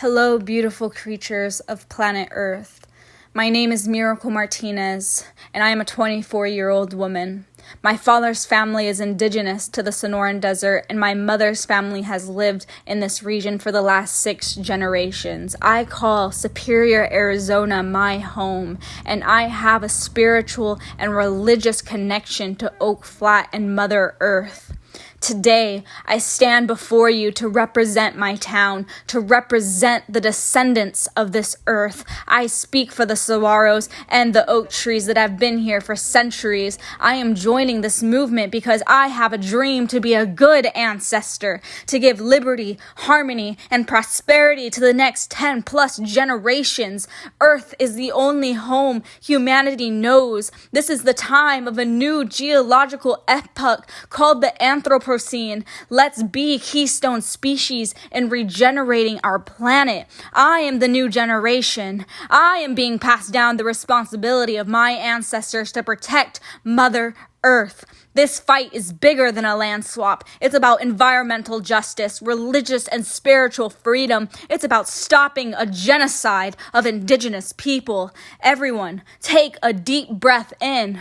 Hello, beautiful creatures of planet Earth. My name is Miracle Martinez, and I am a 24-year-old woman. My father's family is indigenous to the Sonoran Desert, and my mother's family has lived in this region for the last 6 generations. I call Superior, Arizona my home, and I have a spiritual and religious connection to Oak Flat and Mother Earth. Today, I stand before you to represent my town, to represent the descendants of this earth. I speak for the saguaros and the oak trees that have been here for centuries. I am joining this movement because I have a dream to be a good ancestor, to give liberty, harmony, and prosperity to the next 10 plus generations. Earth is the only home humanity knows. This is the time of a new geological epoch called the Anthropocene. Let's be keystone species in regenerating our planet. I am the new generation. I am being passed down the responsibility of my ancestors to protect Mother Earth. This fight is bigger than a land swap. It's about environmental justice, religious and spiritual freedom. It's about stopping a genocide of indigenous people. Everyone, take a deep breath in.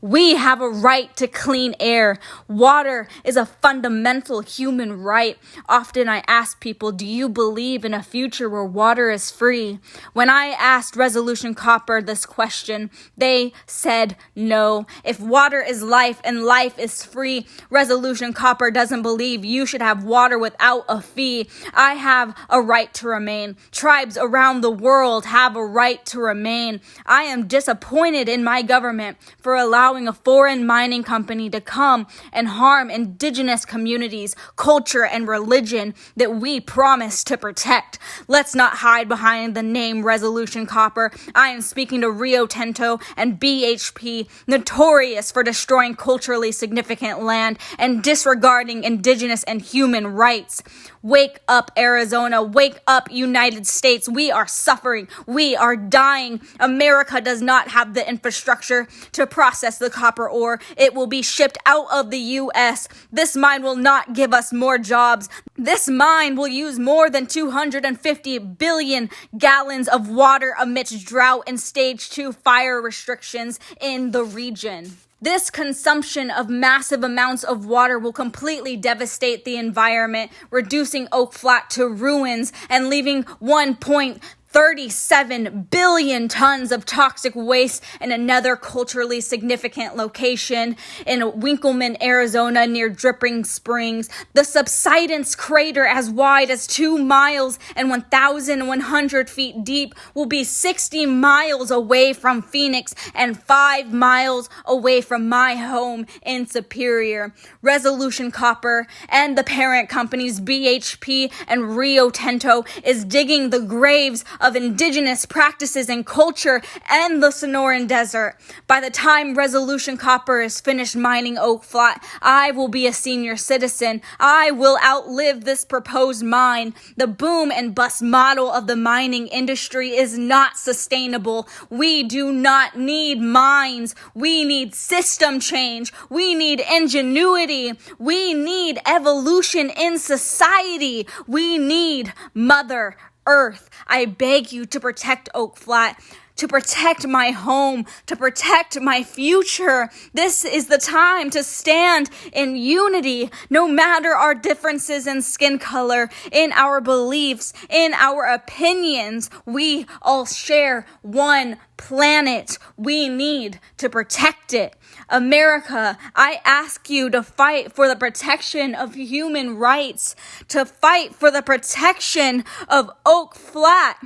We have a right to clean air. Water is a fundamental human right. Often I ask people, do you believe in a future where water is free? When I asked Resolution Copper this question, they said no. If water is life and life is free, Resolution Copper doesn't believe you should have water without a fee. I have a right to remain. Tribes around the world have a right to remain. I am disappointed in my government for allowing a foreign mining company to come and harm indigenous communities, culture, and religion that we promise to protect. Let's not hide behind the name Resolution Copper. I am speaking to Rio Tinto and BHP, notorious for destroying culturally significant land and disregarding indigenous and human rights. Wake up, Arizona. Wake up, United States. We are suffering. We are dying. America does not have the infrastructure to process the copper ore. It will be shipped out of the U.S. This mine will not give us more jobs. This mine will use more than 250 billion gallons of water amidst drought and stage 2 fire restrictions in the region. This consumption of massive amounts of water will completely devastate the environment, reducing Oak Flat to ruins and leaving 1.37 billion tons of toxic waste in another culturally significant location in Winkleman, Arizona, near Dripping Springs. The subsidence crater, as wide as 2 miles and 1,100 feet deep, will be 60 miles away from Phoenix and 5 miles away from my home in Superior. Resolution Copper and the parent companies BHP and Rio Tinto is digging the graves of indigenous practices and culture and the Sonoran Desert. By the time Resolution Copper is finished mining Oak Flat, I will be a senior citizen. I will outlive this proposed mine. The boom and bust model of the mining industry is not sustainable. We do not need mines. We need system change. We need ingenuity. We need evolution in society. We need Mother Earth. I beg you to protect Oak Flat, to protect my home, to protect my future. This is the time to stand in unity, no matter our differences in skin color, in our beliefs, in our opinions. We all share one planet. We need to protect it. America, I ask you to fight for the protection of human rights, to fight for the protection of Oak Flat.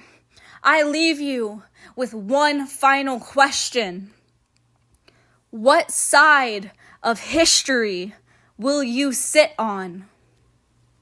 I leave you with one final question. What side of history will you sit on?